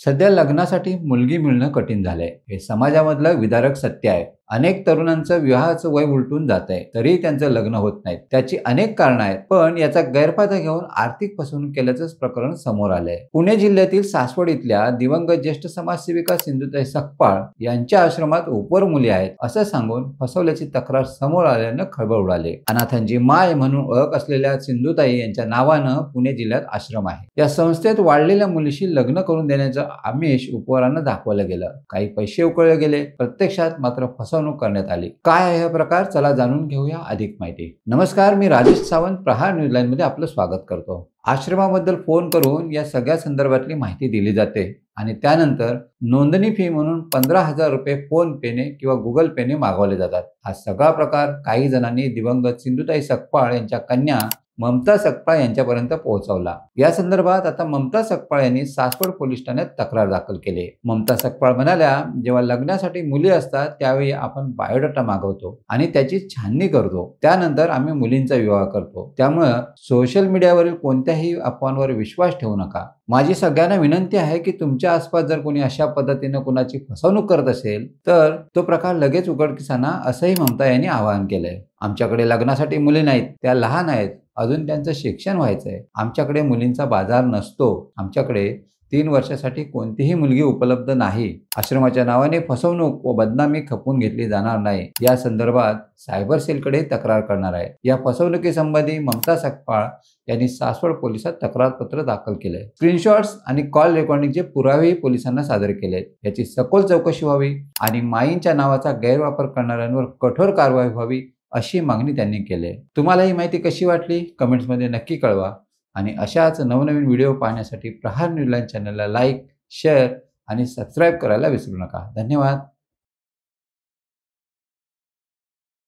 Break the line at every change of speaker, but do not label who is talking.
सध्या लग्नासाठी मुलगी मिळणं कठीण झालंय हे समाजामधलं विदारक सत्य आहे। अनेक तरुणांचं विवाहाचं वय उलटून जातंय तरी त्यांचं लग्न होत नाही। त्याची अनेक कारणं आहेत, पण याचा गैरफायदा घेऊन आर्थिक फसवणूक केल्याचं प्रकरण समोर आलंय। पुणे जिल्ह्यातील सासवड इथल्या दिवंगत ज्येष्ठ समाजसेविका सिंधुताई सकपाळ यांच्या आश्रमात उपवर मुली आहेत असं सांगून फसवल्याची तक्रार समोर आल्यानं खळबळ उडाली। अनाथांची माय म्हणून ओळख असलेल्या सिंधुताई यांच्या नावानं पुणे जिल्ह्यात आश्रम आहे। या संस्थेत वाढलेल्या मुलीशी लग्न करून देण्याचं आमिष उपवरांना दाखवलं गेलं। काही पैसे उकळले गेले, प्रत्यक्षात मात्र फसवणूक करण्यात आली। काय आहे हा प्रकार, चला जाणून घेऊया अधिक माहिती। नमस्कार, मी राजेश सावंत, प्रहार न्यूज लाईन मध्ये आपलं स्वागत करतो। आश्रमाबद्दल फोन करून या सगळ्या संदर्भातली माहिती दिली जाते आणि त्यानंतर नोंदणी फी म्हणून 15,000 रुपये फोन पेने किंवा गुगल पेने मागवले जातात। हा सगळा प्रकार काही जणांनी दिवंगत सिंधुताई सकपाळ यांच्या कन्या ममता सकपाळ यांच्यापर्यंत पोहोचवला। या संदर्भात आता ममता सकपाळ यांनी सासवड पोलीस ठाण्यात तक्रार दाखल केली। ममता सकपाळ म्हणाल्या, जेव्हा लग्नासाठी मुली असतात त्यावेळी आपण बायोडाटा मागवतो आणि त्याची छाननी करतो, त्यानंतर आम्ही मुलींचा विवाह करतो। त्यामुळे सोशल मीडियावरील कोणत्याही अफवांवर विश्वास ठेवू नका। माझी सगळ्यांना विनंती आहे की तुमच्या आसपास जर कोणी अशा पद्धतीने कोणाची फसवणूक करत असेल तर तो प्रकार लगेच उघडकीस आणा, असंही ममता यांनी आवाहन केलंय। आमच्याकडे लग्नासाठी मुली नाहीत, त्या लहान आहेत, अजून त्यांचं शिक्षण व्हायचंय। आमच्याकडे मुलींचा बाजार नसतो, आमच्याकडे 3 वर्षासाठी कोणतीही मुलगी उपलब्ध नाही। आश्रमाच्या नावाने फसवणूक व बदनामी खपवून घेतली जाणार नाही। या संदर्भात सायबर सेलकडे तक्रार करणार आहे। या फसवणुकीसंबंधी ममता सकपाळ यांनी सासवड पोलिसात तक्रारपत्र दाखल केले। स्क्रीनशॉट्स आणि कॉल रेकॉर्डिंगचे पुरावेही पोलिसांना सादर केले। याची सखोल चौकशी व्हावी आणि माईंच्या नावाचा गैरवापर करणाऱ्यांवर कठोर कारवाई व्हावी अशी मागणी त्यांनी केली। तुम्हाला ही माहिती कशी वाटली कमेंट्समध्ये नक्की कळवा आणि अशाच नवनवीन व्हिडिओ पाहण्यासाठी प्रहार न्यूज लाईन चॅनलला लाईक, शेअर आणि सबस्क्राईब करायला विसरू नका। धन्यवाद।